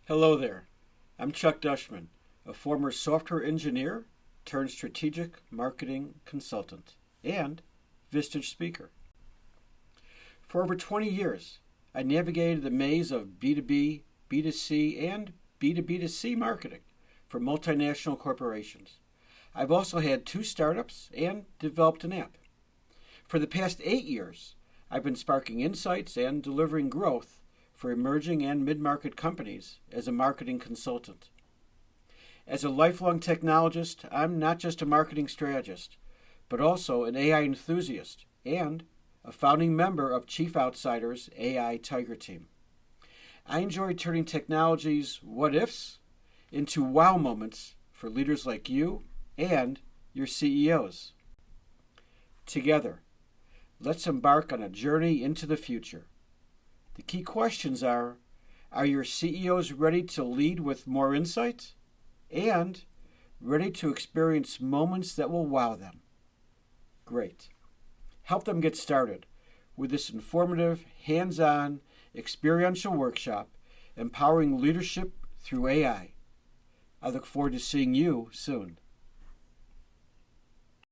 Hello there. I'm Chuck Dushman, a former software engineer turned strategic marketing consultant and Vistage speaker. For over 20 years, I navigated the maze of B2B, B2C, and B2B2C marketing for multinational corporations. I've also had 2 startups and developed an app. For the past 8 years, I've been sparking insights and delivering growth for emerging and mid-market companies as a marketing consultant. As a lifelong technologist, I'm not just a marketing strategist, but also an AI enthusiast and a founding member of Chief Outsider's AI Tiger Team. I enjoy turning technology's what-ifs into wow moments for leaders like you and your CEOs. Together, let's embark on a journey into the future. The key questions are your CEOs ready to lead with more insight and ready to experience moments that will wow them? Great. Help them get started with this informative, hands-on, experiential workshop empowering leadership through AI. I look forward to seeing you soon.